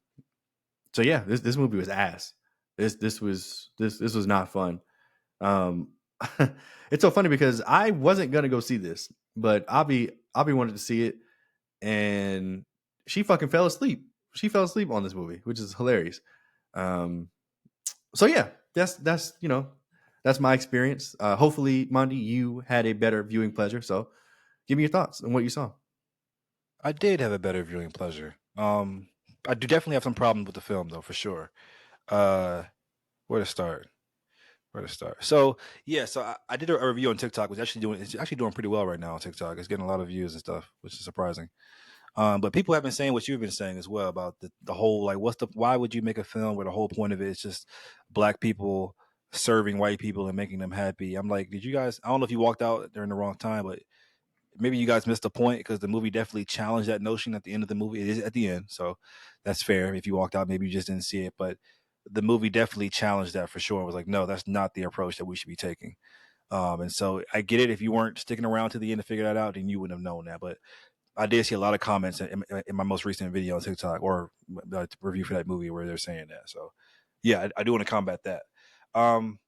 so yeah, this movie was ass. This was not fun. Um, it's so funny because I wasn't gonna go see this, but Abby wanted to see it, and she fucking fell asleep. She fell asleep on this movie, which is hilarious. Um, so yeah, that's my experience. Hopefully, Mondi, you had a better viewing pleasure. So give me your thoughts on what you saw. I did have a better viewing pleasure. I do definitely have some problems with the film though, for sure. Uh, where to start? Where to start? So yeah, so I did a review on TikTok. It's actually doing pretty well right now on TikTok. It's getting a lot of views and stuff, which is surprising. But people have been saying what you've been saying as well about the whole like why would you make a film where the whole point of it is just black people serving white people and making them happy? I'm like, did you guys? I don't know if you walked out during the wrong time, but maybe you guys missed the point because the movie definitely challenged that notion at the end of the movie. It is at the end, so that's fair. If you walked out, maybe you just didn't see it, but the movie definitely challenged that for sure. It was like, no, that's not the approach that we should be taking. And so I get it. If you weren't sticking around to the end to figure that out, then you wouldn't have known that. But I did see a lot of comments in my most recent video on TikTok or the review for that movie where they're saying that. So, yeah, I do want to combat that. Um,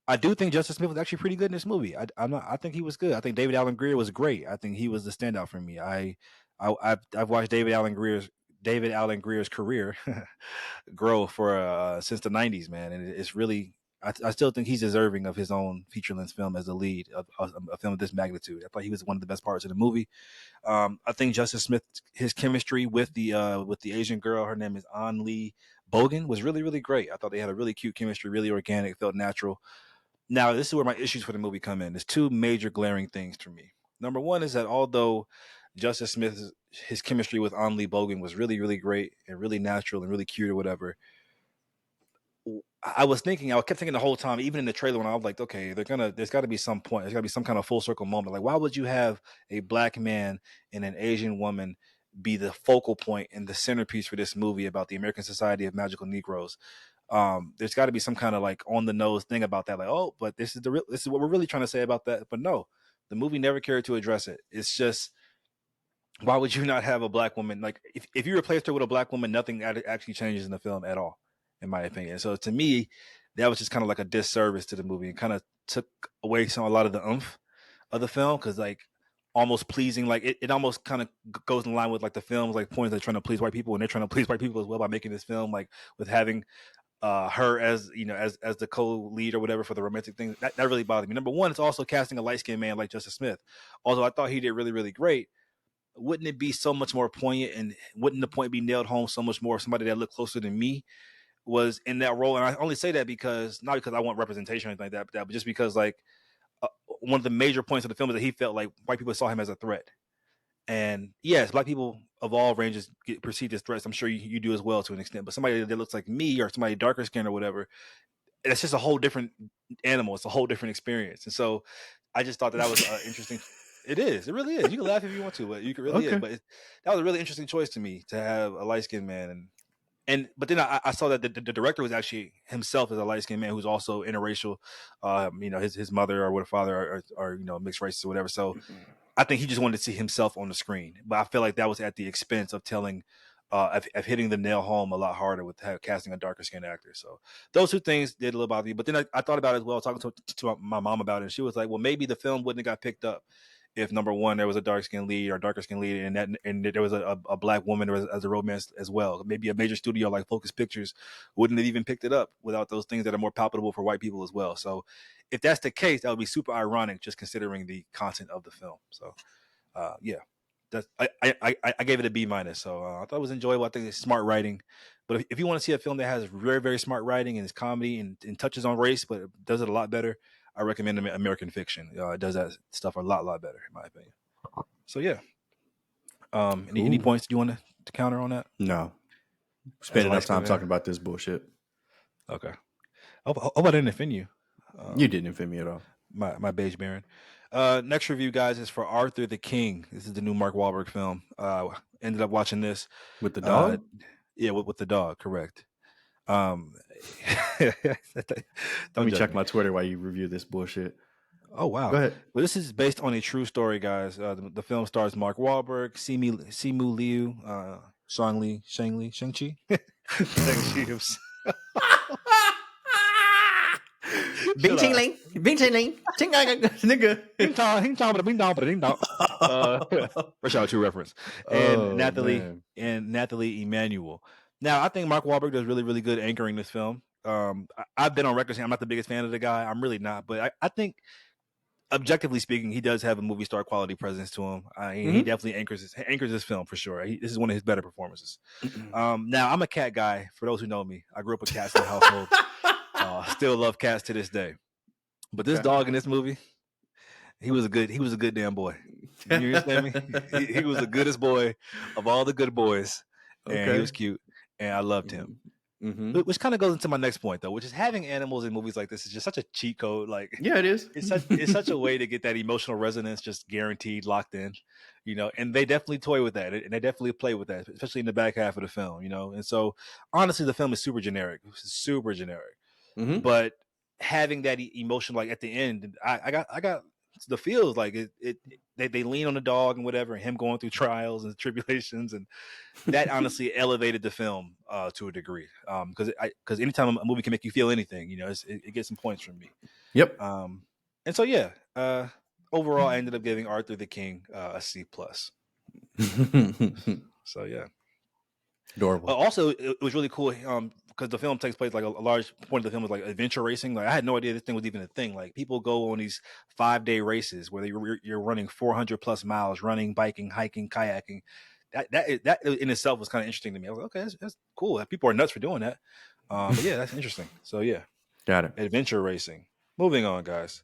I do think Justice Smith was actually pretty good in this movie. I'm not. I think he was good. I think David Allen Greer was great. I think he was the standout for me. I've watched David Allen Greer's career grow for since the '90s, man, and it's really. I still think he's deserving of his own feature length film as the lead of a film of this magnitude. I thought he was one of the best parts of the movie. I think Justice Smith, his chemistry with the Asian girl, her name is An Lee Bogan, was really really great. I thought they had a really cute chemistry, really organic, felt natural. Now, this is where my issues for the movie come in. There's two major glaring things for me. Number one is that although Justice Smith's his chemistry with An Lee Bogan was really really great and really natural and really cute or whatever, I kept thinking the whole time, even in the trailer, when I was like, okay, there's got to be some point, there's got to be some kind of full circle moment. Like, why would you have a black man and an Asian woman be the focal point and the centerpiece for this movie about the American Society of Magical Negroes? There's got to be some kind of like on the nose thing about that. Like, oh, but this is what we're really trying to say about that. But no, the movie never cared to address it. It's just why would you not have a black woman? Like if you replaced her with a black woman, nothing actually changes in the film at all, in my opinion. So to me, that was just kind of like a disservice to the movie and kind of took away a lot of the oomph of the film because like almost pleasing, like it almost kind of goes in line with like the films like points that are trying to please white people and they're trying to please white people as well by making this film like with having her as as the co-lead or whatever for the romantic thing. That really bothered me. Number one, it's also casting a light-skinned man like Justice Smith. Although I thought he did really really great, wouldn't it be so much more poignant and wouldn't the point be nailed home so much more if somebody that looked closer than me was in that role? And I only say that because not because I want representation or anything like that, but just because like one of the major points of the film is that he felt like white people saw him as a threat. And yes, black people of all ranges get perceived as threats. I'm sure you do as well to an extent. But somebody that looks like me or somebody darker skinned or whatever, it's just a whole different animal. It's a whole different experience. And so I just thought that was interesting. It is. It really is. You can laugh if you want to, but you can really is. Okay. But that was a really interesting choice to me to have a light skinned man. But then I saw that the director was actually himself as a light skinned man who's also interracial. His mother or what a father are mixed races or whatever. So I think he just wanted to see himself on the screen, but I feel like that was at the expense of telling, of hitting the nail home a lot harder with casting a darker skinned actor. So those two things did a little bother me. But then I thought about it as well, talking to my mom about it, and she was like, "Well, maybe the film wouldn't have got picked up if number one there was a dark skinned lead or darker skinned lead, and there was a black woman as a romance as well. Maybe a major studio like Focus Pictures wouldn't have even picked it up without those things that are more palatable for white people as well. So if that's the case, that would be super ironic, just considering the content of the film. So yeah, that's I gave it a B minus. So I thought it was enjoyable. I think it's smart writing. But if you want to see a film that has very very smart writing and it's comedy and touches on race, but it does it a lot better, I recommend American Fiction. It does that stuff a lot better, in my opinion. So yeah. Any Cool. points you want to counter on that No. as Spend a enough light skinned time man? talking about this bullshit. Okay. Hope I didn't offend you. You didn't offend me at all. My beige baron. Next review, guys, is for Arthur the King. This is the new Mark Wahlberg film. Ended up watching this. With the Uh, dog? yeah, with the dog, correct. Um, Let don't me judge check me. my Twitter while you review this bullshit. Oh Go wow! ahead. Well, this is based on a true story, guys. The film stars Mark Wahlberg, Simu Liu, Shang-Chi, Shang-Chi. Bing Shut ting up. ling. Bing ting ling. Ting nigga. Uh, Rush Hour 2 reference. And Oh man. Nathalie Emmanuel. Now, I think Mark Wahlberg does really, really good anchoring this film. I've been on record saying I'm not the biggest fan of the guy. I'm really not, but I think objectively speaking, he does have a movie star quality presence to him. He Mm-hmm. definitely anchors this film for sure. This is one of his better performances. Now, I'm a cat guy. For those who know me, I grew up with cats in the household. Still love cats to this day. But this Okay. dog in this movie, he was a good damn boy. You understand me? He was the goodest boy of all the good boys, and he Okay. was cute, and I loved him. Mm-hmm. Which kind of goes into my next point, though, which is having animals in movies like this is just such a cheat code. Like Yeah, it is. it's such a way to get that emotional resonance just guaranteed, locked in, And they definitely toy with that, and they definitely play with that, especially in the back half of the film, And so, honestly, the film is super generic, Mm-hmm. but having that emotion, like at the end, I got the feels like they lean on the dog and whatever, and him going through trials and tribulations, and that honestly elevated the film to a degree. Because anytime a movie can make you feel anything, it gets some points from me. Yep. And so yeah, overall, I ended up giving Arthur the King a C plus. So yeah. Adorable. Also, it was really cool because the film takes place like a large point of the film was like adventure racing. Like I had no idea this thing was even a thing. Like people go on these 5-day races where you're running 400 plus miles, running, biking, hiking, kayaking. That in itself was kind of interesting to me. I was like, okay, that's cool. People are nuts for doing that. But yeah, that's interesting. So yeah, Got it. adventure racing. Moving on, guys.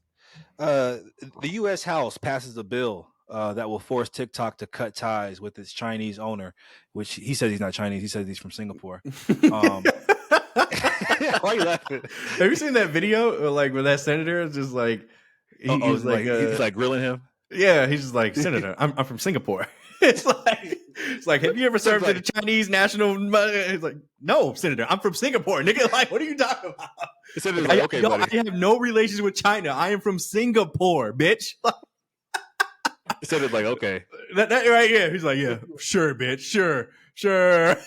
The U.S. House passes a bill that will force TikTok to cut ties with its Chinese owner, which he says he's not Chinese. He says he's from Singapore. Um, why are you laughing? Have you seen that video? Like when that senator is just like he's like Like he's like grilling him. yeah, he's just like Senator. I'm from Singapore. it's like have you ever So it's served in the like Chinese national? He's like no, Senator. I'm from Singapore, nigga. Like what are you talking about? Senator's Like, like, okay, yo, buddy. I have no relations with China. I am from Singapore, bitch. Senator's like, okay. That right here. He's like, yeah, sure, bitch, sure.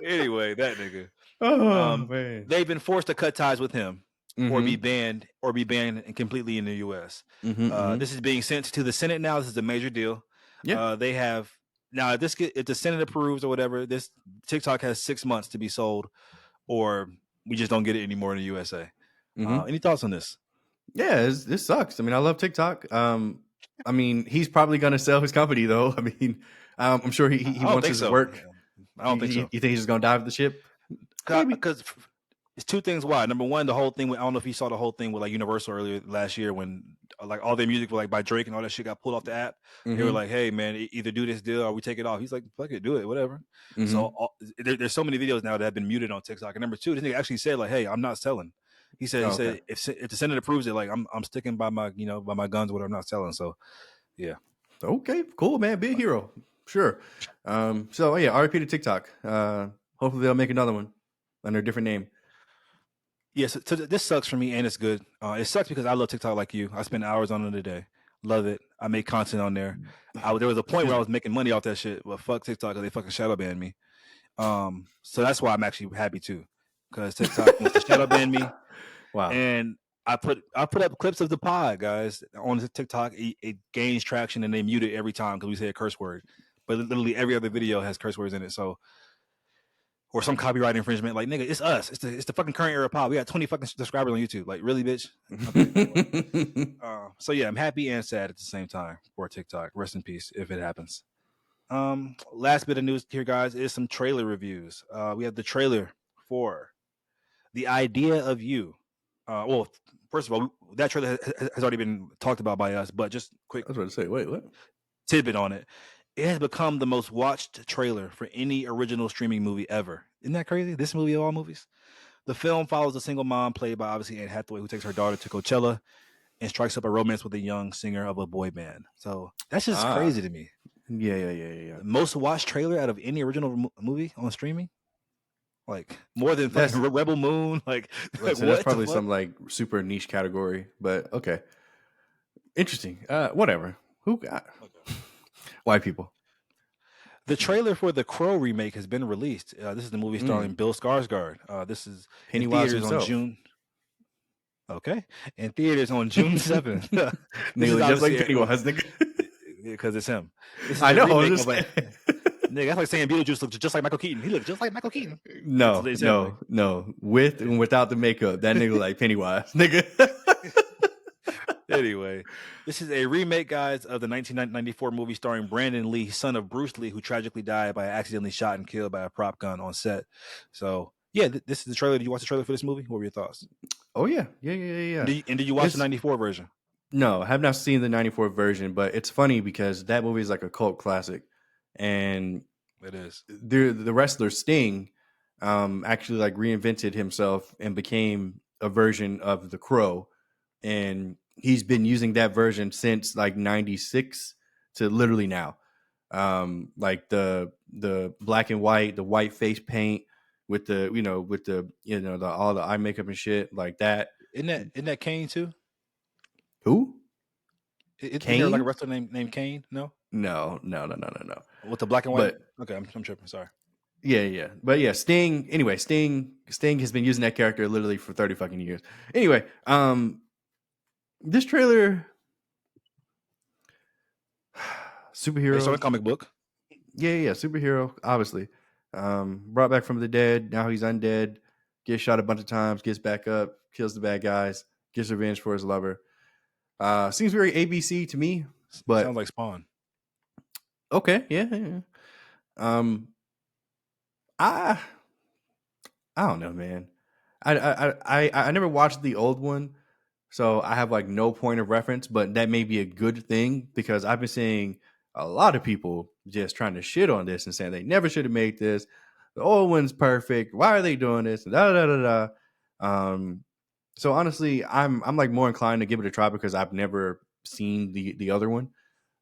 Anyway, that nigga. Oh man. They've been forced to cut ties with him, or be Mm-hmm. banned completely in the U.S. Mm-hmm. Mm-hmm. This is being sent to the Senate now. This is a major deal. Yeah. They have now. If the Senate approves or whatever, this TikTok has 6 months to be sold, or we just don't get it anymore in the USA. Mm-hmm. Any thoughts on this? Yeah, this sucks. I mean, I love TikTok. I mean, he's probably gonna sell his company though. I mean, I'm sure he I don't wants think his so. work. I don't think You so. think he's just gonna dive the ship? Maybe. Because it's two things why. Number one, the whole thing with, I don't know if you saw the whole thing with like Universal earlier last year when like all their music like by Drake and all that shit got pulled off the app. They were Mm-hmm. like, "Hey man, either do this deal or we take it off." He's like, "Fuck it, do it, whatever." So Mm-hmm. there's so many videos now that have been muted on TikTok. And number two, this nigga actually said like, "Hey, I'm not selling." He Oh, okay. said if the Senate approves it, like I'm sticking by my by my guns, what I'm not selling. So yeah. Okay, cool, man. Be a hero. Sure. So yeah, RIP to TikTok. Hopefully they'll make another one under a different name. Yes, this sucks for me, and it's good. It sucks because I love TikTok like you. I spend hours on it a day. Love it. I make content on there. There was a point Excuse where I me. was making money off that shit, but fuck TikTok because they fucking shadow banned me. So that's why I'm actually happy too, because TikTok wants to shadow ban me, Wow. and I put up clips of the pod, guys, on TikTok. It gains traction, and they mute it every time because we say a curse word. But literally every other video has curse words in it. So or some copyright infringement. Like, nigga, it's us. It's the fucking current era pod. We got 20 fucking subscribers on YouTube. Like, really, bitch? Okay, anyway. So yeah, I'm happy and sad at the same time for TikTok. Rest in peace if it happens. Last bit of news here, guys, is some trailer reviews. We have the trailer for The Idea of You. Well, first of all, that trailer has already been talked about by us, but just quick I was about to say, wait, what? tidbit on it. It has become the most watched trailer for any original streaming movie ever. Isn't that crazy? This movie of all movies. The film follows a single mom played by obviously Anne Hathaway who takes her daughter to Coachella and strikes up a romance with a young singer of a boy band. So that's just Ah, crazy to me. yeah. Most watched trailer out of any original movie on streaming, like more than fucking That's Rebel Moon. Like, like so that's what the probably fuck? some like super niche category, but okay. Interesting. Whatever. Who got Okay. white people? The trailer for the Crow remake has been released. This is the movie starring Mm, Bill Skarsgård. This is in Pennywise theaters on himself. June. Okay, in theaters on June 7th. This Nigga is look just like obviously Pennywise, nigga. because it's him. This is I a know, I was remake of just a saying. nigga. That's like saying Beetlejuice looks just like Michael Keaton. He looks just like Michael Keaton. That's what No, they said. Like, no, no. With and without the makeup, that nigga like Pennywise, nigga. anyway, this is a remake, guys, of the 1994 movie starring Brandon Lee, son of Bruce Lee, who tragically died by accidentally shot and killed by a prop gun on set. So, yeah, this is the trailer. Did you watch the trailer for this movie? What were your thoughts? Oh yeah. And did you watch the It's 94 version? no, I have not seen the '94 version, but it's funny because that movie is like a cult classic, and It is. the wrestler Sting actually like reinvented himself and became a version of the Crow, and he's been using that version since like '96 to literally now. Like the black and white, the white face paint with the the all the eye makeup and shit like that. Isn't that Kane too? Who? Isn't there like a Kane? wrestler named Kane? No, No. with the black and white. But Okay, I'm tripping. Sorry. yeah. But yeah, Sting. Anyway, Sting has been using that character literally for 30 fucking years. Anyway, this trailer, Based on a superhero. comic book. Yeah, superhero. Obviously, brought back from the dead. Now he's undead. Gets shot a bunch of times. Gets back up. Kills the bad guys. Gets revenge for his lover. Seems very ABC to me, Sounds but like Spawn. okay, yeah. Um, I I don't know, man. I never watched the old one, so I have like no point of reference. But that may be a good thing because I've been seeing a lot of people just trying to shit on this and saying they never should have made this. The old one's perfect. Why are they doing this? Da da da da. So honestly, I'm like more inclined to give it a try because I've never seen the other one.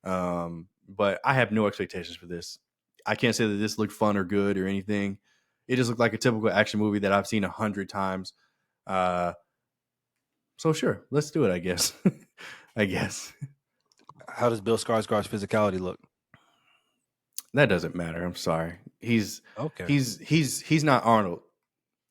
But I have no expectations for this. I can't say that this looked fun or good or anything. It just looked like a typical action movie that I've seen 100 times. Uh, so sure, let's do it. I guess. I guess How does Bill Skarsgård's physicality look? that doesn't matter. I'm sorry. He's Okay. he's he's he's not Arnold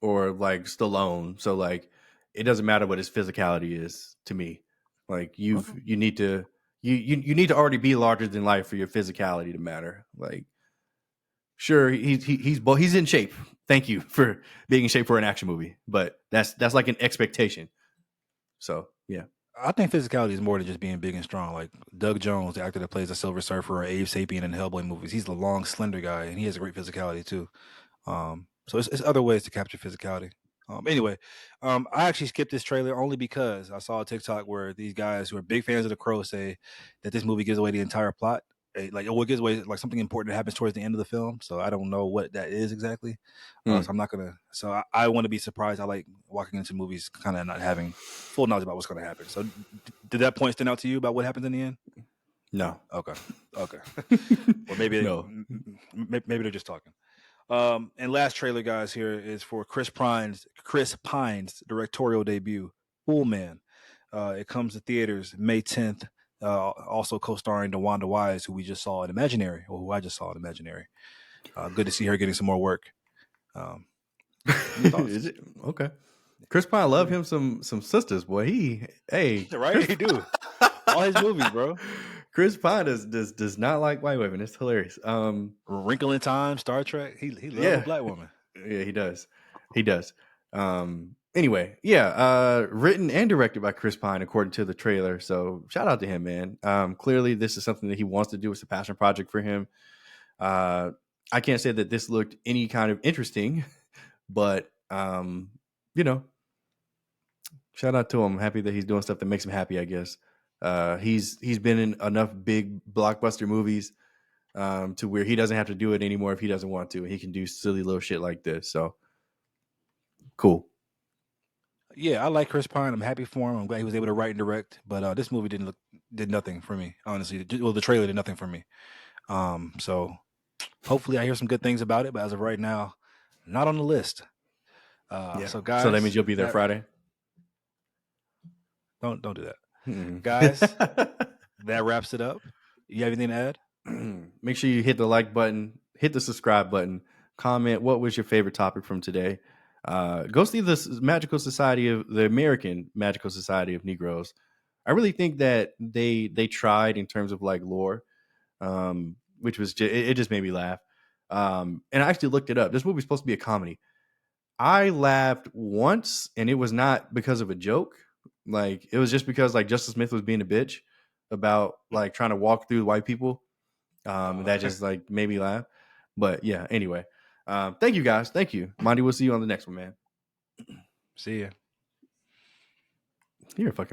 or like Stallone. So like, it doesn't matter what his physicality is to me. Like Okay. you need to you need to already be larger than life for your physicality to matter. Like sure, he's in shape. Thank you for being in shape for an action movie, but that's like an expectation. So yeah. I think physicality is more than just being big and strong. Like Doug Jones, the actor that plays the Silver Surfer or Abe Sapien in the Hellboy movies, he's the long, slender guy, and he has a great physicality too. So it's other ways to capture physicality. Anyway, I actually skipped this trailer only because I saw a TikTok where these guys who are big fans of The Crow say that this movie gives away the entire plot. Like, it gives away like something important that happens towards the end of the film. So I don't know what that is exactly. So Mm, I'm not gonna. So I want to be surprised. I like walking into movies kind of not having full knowledge about what's going to happen. So did that point stand out to you about what happens in the end? no. Okay, okay. Or maybe No. maybe they're just talking. And last trailer, guys, here is for Chris Pine's directorial debut, Fool Man. It comes to theaters May 10th. Also co-starring DeWanda Wise, who we just saw in Imaginary, or who I just saw in Imaginary. Good to see her getting some more work. Um, any thoughts? Is it okay? Chris Pine love him some sisters, boy. Hey, Right? He do all his movies, bro. Chris Pine does not like white women. It's hilarious. Wrinkle in Time, Star Trek. He love a Yeah, black woman. yeah, he does. Anyway, yeah, written and directed by Chris Pine, according to the trailer. So shout out to him, man. Clearly, this is something that he wants to do. It's a passion project for him. Uh, I can't say that this looked any kind of interesting, but you know, shout out to him. I'm happy that he's doing stuff that makes him happy, I guess. He's been in enough big blockbuster movies to where he doesn't have to do it anymore if he doesn't want to. He can do silly little shit like this. So cool. Yeah, I like Chris Pine. I'm happy for him. I'm glad he was able to write and direct. But this movie did nothing for me, honestly. Well, the trailer did nothing for me. So hopefully I hear some good things about it. But as of right now, not on the list. Yeah. So So that means guys, you'll be there that Friday. don't do that, Hmm. guys. That wraps it up. You have anything to add? Make sure you hit the like button, hit the subscribe button, comment what was your favorite topic from today. Go see the American Magical Society of Negroes. I really think that they tried in terms of like lore, which was it just made me laugh. And I actually looked it up. This movie's supposed to be a comedy. I laughed once, and it was not because of a joke. Like it was just because like Justice Smith was being a bitch about like trying to walk through white people. That just like made me laugh. But yeah, anyway. Thank you guys. Thank you. Monty, we'll see you on the next one, man. See ya. You're a fucking